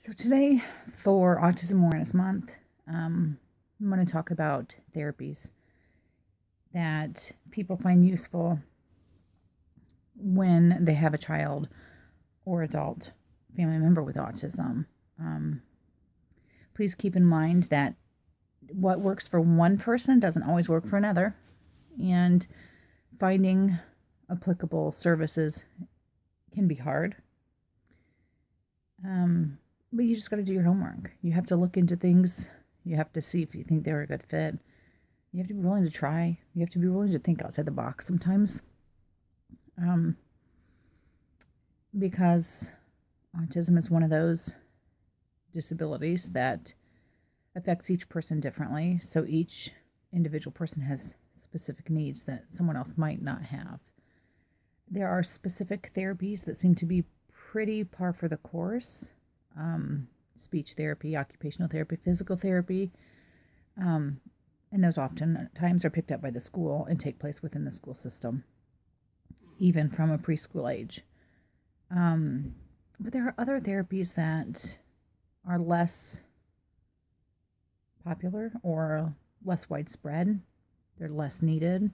So today, for Autism Awareness Month, I'm going to talk about therapies that people find useful when they have a child or adult family member with autism. Please keep in mind that what works for one person doesn't always work for another, and finding applicable services can be hard. But you just got to do your homework. You have to look into things. You have to see if you think they're a good fit. You have to be willing to try. You have to be willing to think outside the box sometimes. Because autism is one of those disabilities that affects each person differently. So each individual person has specific needs that someone else might not have. There are specific therapies that seem to be pretty par for the course. Speech therapy, occupational therapy, physical therapy. And those oftentimes are picked up by the school and take place within the school system, even from a preschool age. But there are other therapies that are less popular or less widespread. They're less needed.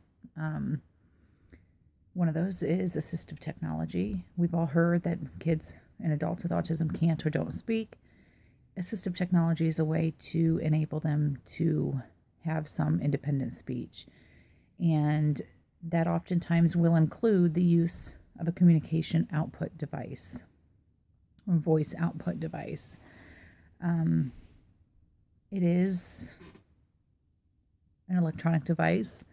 One of those is assistive technology. We've all heard that kids and adults with autism can't or don't speak. Assistive technology is a way to enable them to have some independent speech. And that oftentimes will include the use of a communication output device or voice output device. It is an electronic device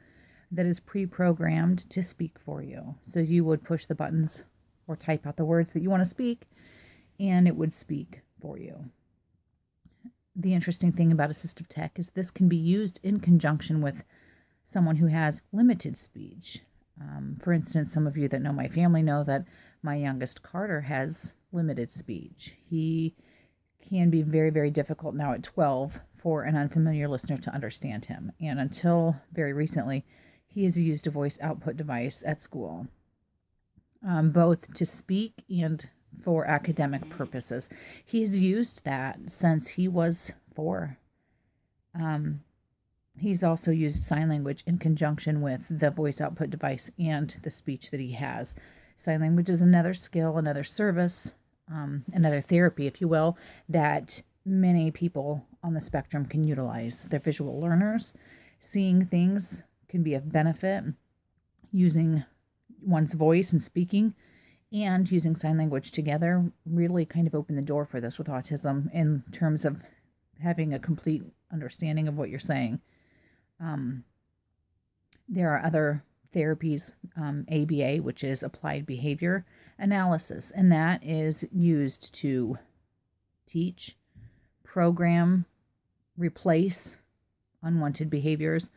that is pre-programmed to speak for you. So you would push the buttons or type out the words that you want to speak, and it would speak for you. The interesting thing about assistive tech is this can be used in conjunction with someone who has limited speech. For instance, some of you that know my family know that my youngest, Carter, has limited speech. He can be very, very difficult now at 12 for an unfamiliar listener to understand him. And until very recently, he has used a voice output device at school, both to speak and for academic purposes. He's used that since he was 4. He's also used sign language in conjunction with the voice output device and the speech that he has. Sign language is another skill, another service, another therapy, if you will, that many people on the spectrum can utilize. They're visual learners. Seeing things can be of benefit. Using one's voice and speaking and using sign language together really kind of opened the door for this with autism in terms of having a complete understanding of what you're saying. There are other therapies, ABA, which is applied behavior analysis, and that is used to teach, program, replace unwanted behaviors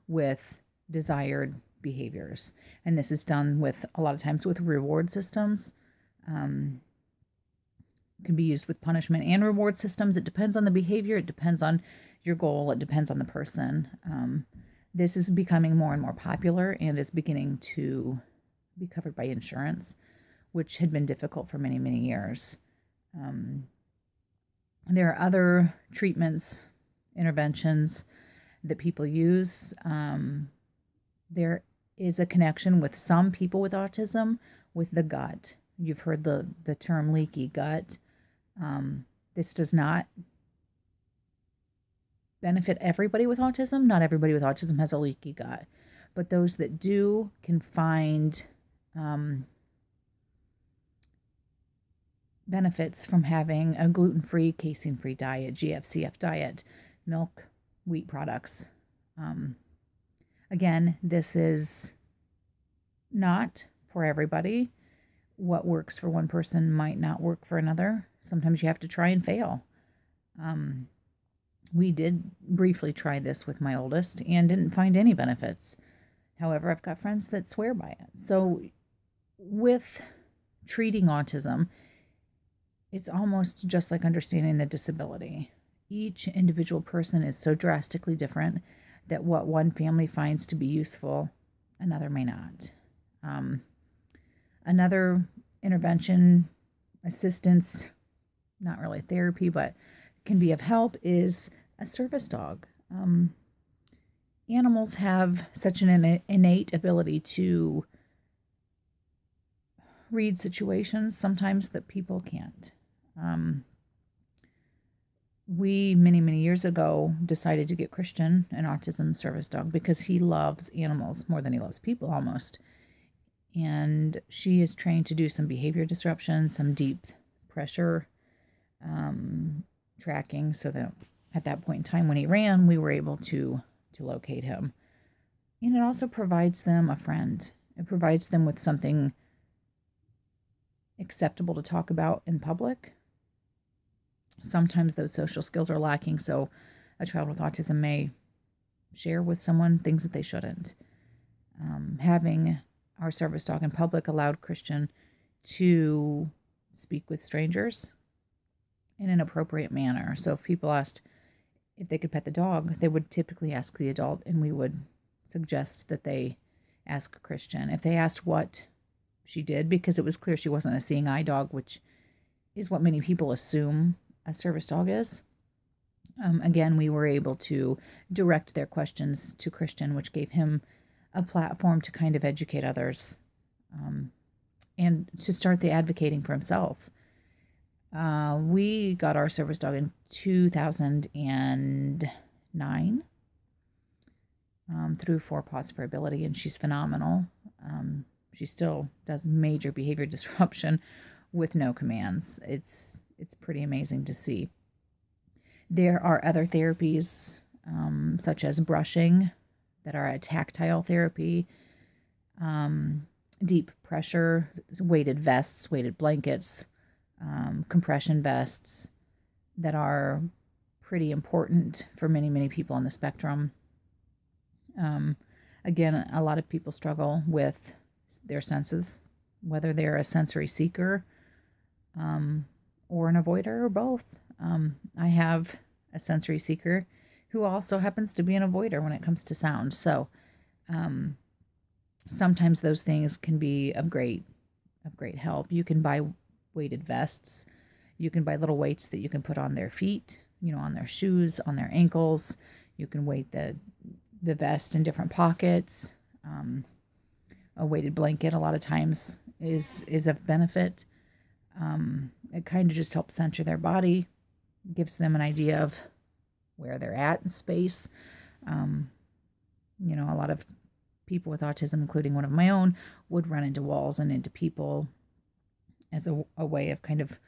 with desired behaviors. And this is done with a lot of times with reward systems. Can be used with punishment and reward systems. It depends on the behavior. It depends on your goal. It depends on the person. This is becoming more and more popular and is beginning to be covered by insurance, which had been difficult for many, many years. There are other treatments, interventions that people use. There is a connection with some people with autism with the gut. You've heard the term leaky gut. This does not benefit everybody with autism. Not everybody with autism has a leaky gut, but those that do can find benefits from having a gluten-free, casein-free diet, GFCF diet, milk, wheat products. Again, this is not for everybody. What works for one person might not work for another. Sometimes you have to try and fail. We did briefly try this with my oldest and didn't find any benefits. However, I've got friends that swear by it. So with treating autism, it's almost just like understanding the disability. Each individual person is so drastically different that what one family finds to be useful, another may not. Another intervention, assistance not really therapy, but can be of help, is a service dog. Animals have such an innate ability to read situations sometimes that people can't. We, many, many years ago, decided to get Christian an autism service dog because he loves animals more than he loves people almost. And she is trained to do some behavior disruption, some deep pressure tracking, so that at that point in time when he ran, we were able to locate him. And it also provides them a friend. It provides them with something acceptable to talk about in public. Sometimes those social skills are lacking, so a child with autism may share with someone things that they shouldn't. Having our service dog in public allowed Christian to speak with strangers in an appropriate manner. So if people asked if they could pet the dog, they would typically ask the adult, and we would suggest that they ask Christian. If they asked what she did, because it was clear she wasn't a seeing eye dog, which is what many people assume a service dog is. Again, we were able to direct their questions to Christian, which gave him a platform to kind of educate others and to start the advocating for himself. We got our service dog in 2009 through Four Paws for Ability, and she's phenomenal. She still does major behavior disruption with no commands. It's pretty amazing to see. There are other therapies, such as brushing, that are a tactile therapy, deep pressure, weighted vests, weighted blankets, compression vests that are pretty important for many, many people on the spectrum. Again, a lot of people struggle with their senses, whether they're a sensory seeker or an avoider or both. I have a sensory seeker who also happens to be an avoider when it comes to sound. So sometimes those things can be of great help. You can buy weighted vests. You can buy little weights that you can put on their feet, on their shoes, on their ankles. You can weight the vest in different pockets. A weighted blanket a lot of times is of benefit. It kind of just helps center their body, gives them an idea of where they're at in space. A lot of people with autism, including one of my own, would run into walls and into people as a way of kind of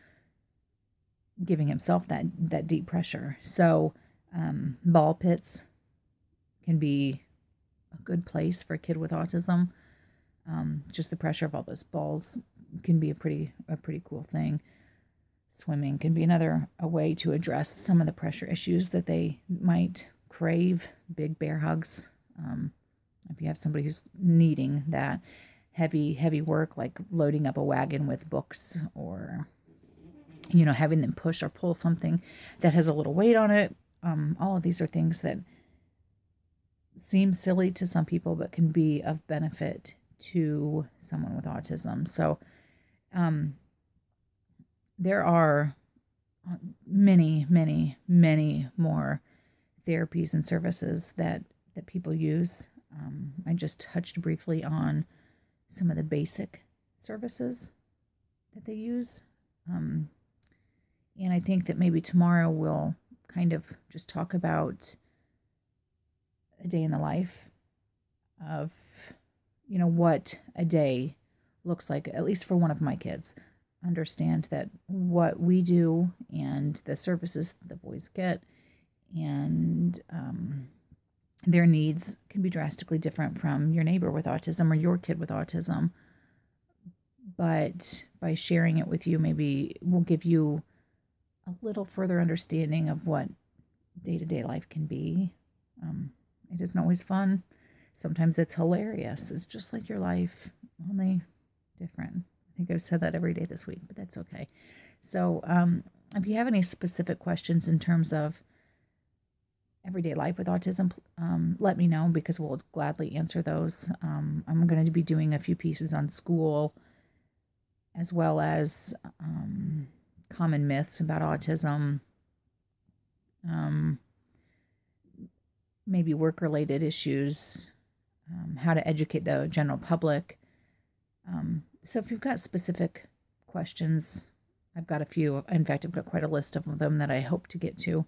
giving himself that deep pressure. So ball pits can be a good place for a kid with autism. Just the pressure of all those balls can be a pretty cool thing. Swimming can be a way to address some of the pressure issues that they might crave. Big bear hugs. If you have somebody who's needing that heavy work, like loading up a wagon with books, or having them push or pull something that has a little weight on it. All of these are things that seem silly to some people, but can be of benefit to someone with autism. So there are many, many, many more therapies and services that people use. I just touched briefly on some of the basic services that they use. And I think that maybe tomorrow we'll kind of just talk about a day in the life of, what a day looks like, at least for one of my kids. Understand that what we do and the services that the boys get and their needs can be drastically different from your neighbor with autism or your kid with autism. But by sharing it with you, maybe we'll give you a little further understanding of what day-to-day life can be. It isn't always fun. Sometimes it's hilarious. It's just like your life, only different. I think I've said that every day this week, but that's okay. So if you have any specific questions in terms of everyday life with autism, let me know, because we'll gladly answer those. I'm going to be doing a few pieces on school, as well as common myths about autism, maybe work-related issues, how to educate the general public. So if you've got specific questions, I've got a few. In fact, I've got quite a list of them that I hope to get to.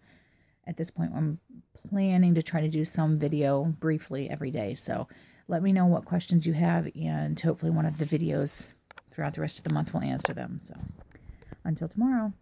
At this point, I'm planning to try to do some video briefly every day. So let me know what questions you have, and hopefully one of the videos throughout the rest of the month will answer them. So until tomorrow.